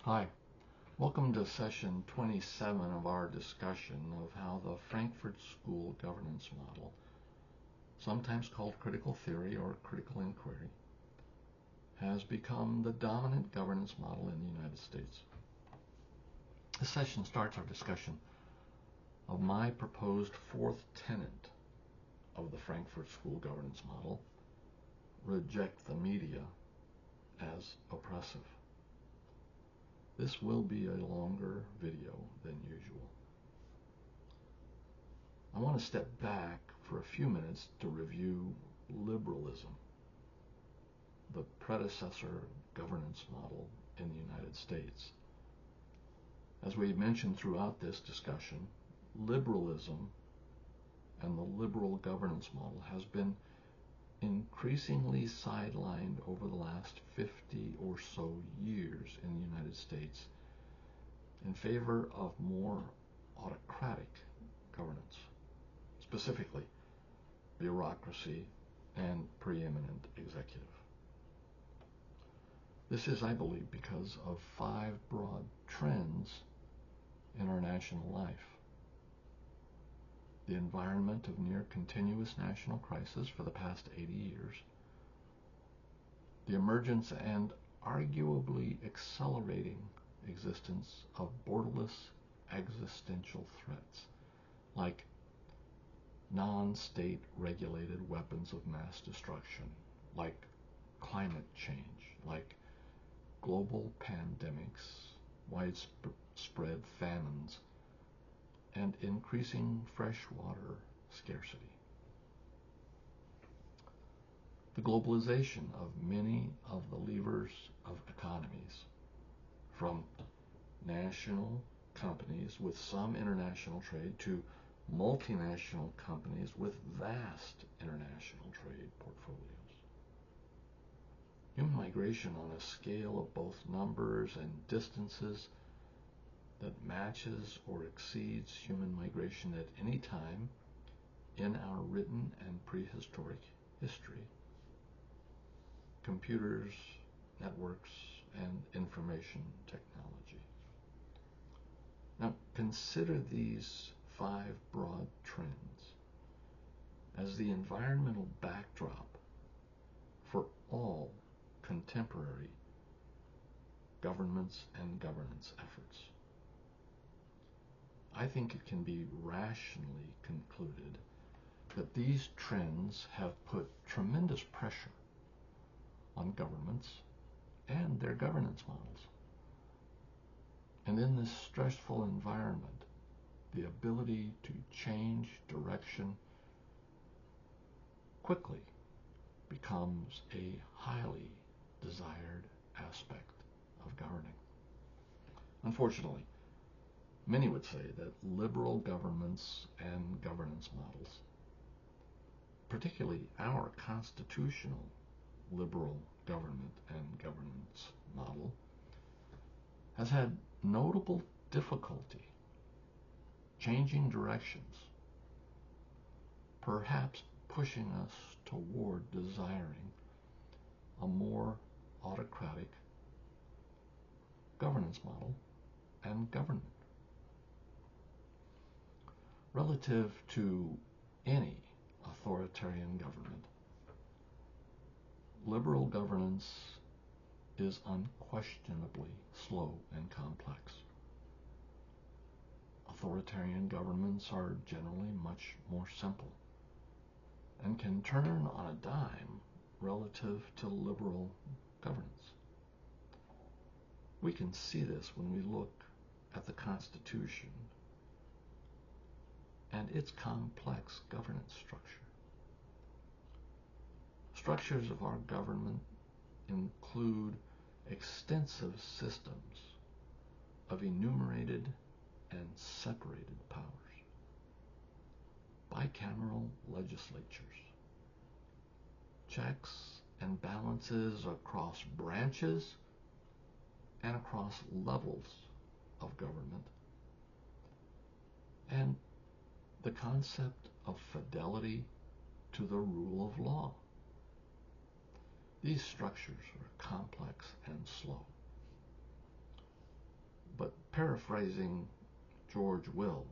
Hi, welcome to session 27 of our discussion of how the Frankfurt School governance model, sometimes called critical theory or critical inquiry, has become the dominant governance model in the United States. This session starts our discussion of my proposed fourth tenet of the Frankfurt School governance model: reject the media as oppressive. This will be a longer video than usual. I want to step back for a few minutes to review liberalism, the predecessor governance model in the United States. As we mentioned throughout this discussion, liberalism and the liberal governance model has been increasingly sidelined over the last 50 or so years in the United States in favor of more autocratic governance, specifically bureaucracy and preeminent executive. This is, I believe, because of five broad trends in our national life: the environment of near continuous national crisis for the past 80 years, the emergence and arguably accelerating existence of borderless existential threats like non-state regulated weapons of mass destruction, like climate change, like global pandemics, widespread famines, and increasing freshwater scarcity. The globalization of many of the levers of economies, from national companies with some international trade to multinational companies with vast international trade portfolios. Human migration on a scale of both numbers and distances that matches or exceeds human migration at any time in our written and prehistoric history. Computers, networks, and information technology. Now, consider these five broad trends as the environmental backdrop for all contemporary governments and governance efforts. I think it can be rationally concluded that these trends have put tremendous pressure on governments and their governance models. And in this stressful environment, the ability to change direction quickly becomes a highly desired aspect of governing. Unfortunately, many would say that liberal governments and governance models, particularly our constitutional liberal government and governance model, has had notable difficulty changing directions, perhaps pushing us toward desiring a more autocratic governance model and government. Relative to any authoritarian government, liberal governance is unquestionably slow and complex. Authoritarian governments are generally much more simple and can turn on a dime relative to liberal governance. We can see this when we look at the Constitution and its complex governance structure. Structures of our government include extensive systems of enumerated and separated powers, bicameral legislatures, checks and balances across branches and across levels of government, and the concept of fidelity to the rule of law. These structures are complex and slow. But paraphrasing George Will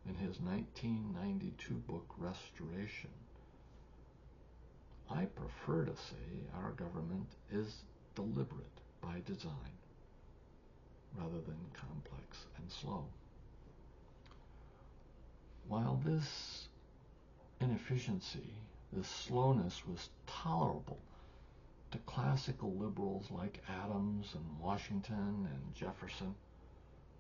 in his 1992 book Restoration, I prefer to say our government is deliberate by design rather than complex and slow. While this inefficiency, this slowness was tolerable to classical liberals like Adams and Washington and Jefferson,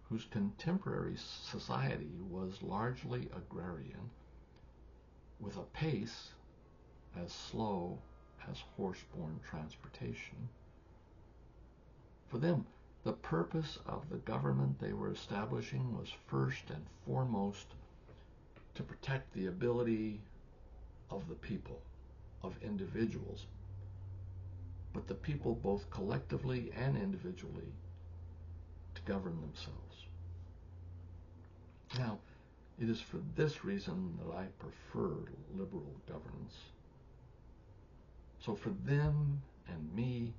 whose contemporary society was largely agrarian, with a pace as slow as horse-borne transportation. For them, the purpose of the government they were establishing was first and foremost to protect the ability of the people, of individuals, but the people both collectively and individually to govern themselves. Now, it is for this reason that I prefer liberal governance. So for them and me,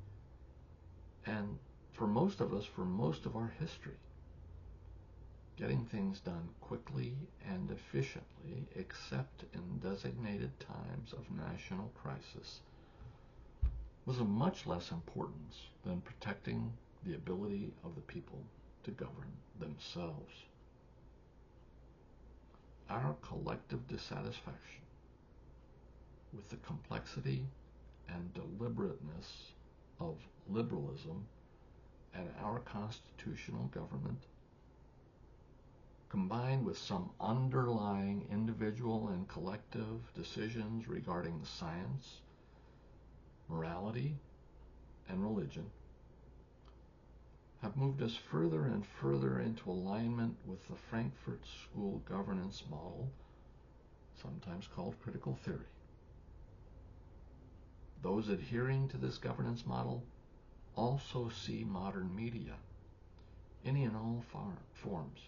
and for most of us, for most of our history, getting things done quickly and efficiently, except in designated times of national crisis, was of much less importance than protecting the ability of the people to govern themselves. Our collective dissatisfaction with the complexity and deliberateness of liberalism and our constitutional government, combined with some underlying individual and collective decisions regarding science, morality, and religion, have moved us further and further into alignment with the Frankfurt School governance model, sometimes called critical theory. Those adhering to this governance model also see modern media, any and all forms,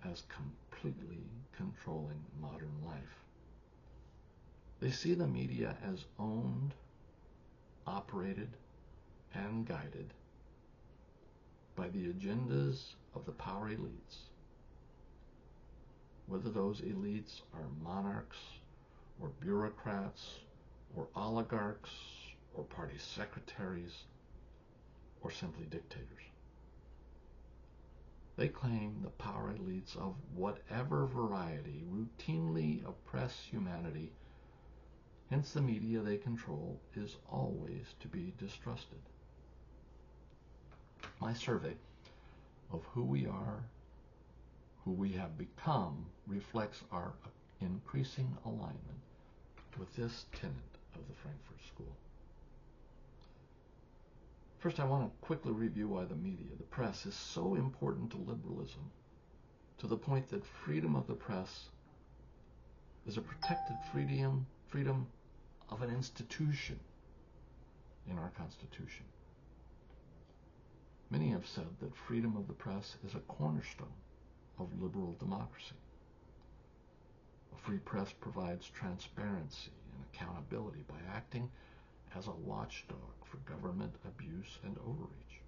as completely controlling modern life. They see the media as owned, operated, and guided by the agendas of the power elites, whether those elites are monarchs or bureaucrats or oligarchs or party secretaries or simply dictators. They claim the power elites of whatever variety routinely oppress humanity, hence the media they control is always to be distrusted. My survey of who we are, who we have become, reflects our increasing alignment with this tenet of the Frankfurt School. First, I want to quickly review why the media, the press, is so important to liberalism, to the point that freedom of the press is a protected freedom of an institution in our Constitution. Many have said that freedom of the press is a cornerstone of liberal democracy. A free press provides transparency and accountability by acting as a watchdog for government abuse and overreach.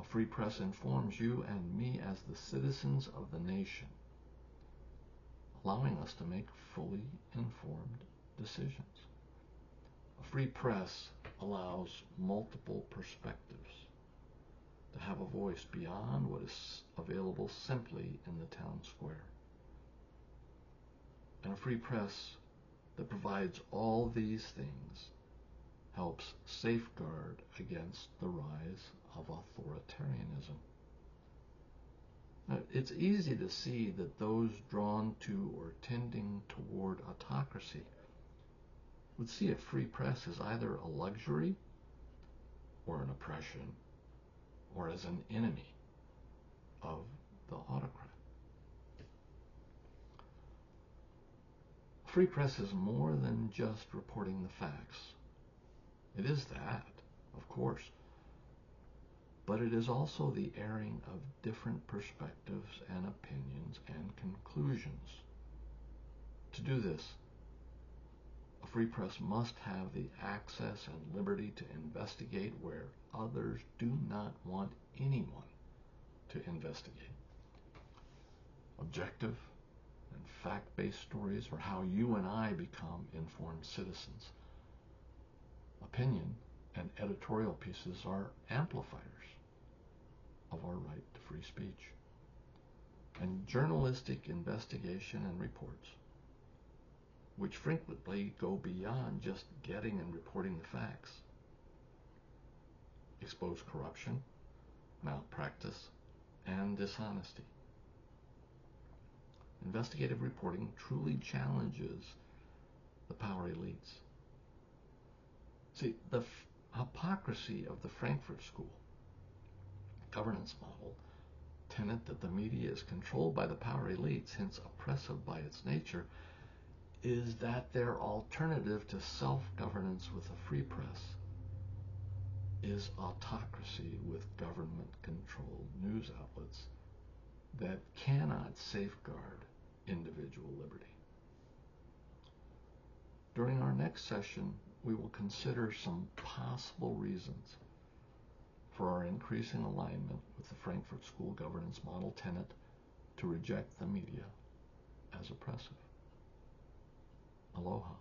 A free press informs you and me as the citizens of the nation, allowing us to make fully informed decisions. A free press allows multiple perspectives to have a voice beyond what is available simply in the town square. And a free press that provides all these things helps safeguard against the rise of authoritarianism. Now, it's easy to see that those drawn to or tending toward autocracy would see a free press as either a luxury or an oppression, or as an enemy of the autocrat. Free press is more than just reporting the facts. It is that, of course, but it is also the airing of different perspectives and opinions and conclusions. To do this, A free press must have the access and liberty to investigate where others do not want anyone to investigate. Objective and fact-based stories are how you and I become informed citizens. Opinion and editorial pieces are amplifiers of our right to free speech. And journalistic investigation and reports, which frequently go beyond just getting and reporting the facts, expose corruption, malpractice, and dishonesty. Investigative reporting truly challenges the power elites. See, the hypocrisy of the Frankfurt School governance model, tenet that the media is controlled by the power elites, hence oppressive by its nature, is that their alternative to self-governance with a free press is autocracy with government-controlled news outlets that cannot safeguard individual liberty. During our next session, we will consider some possible reasons for our increasing alignment with the Frankfurt School governance model tenet to reject the media as oppressive. Aloha.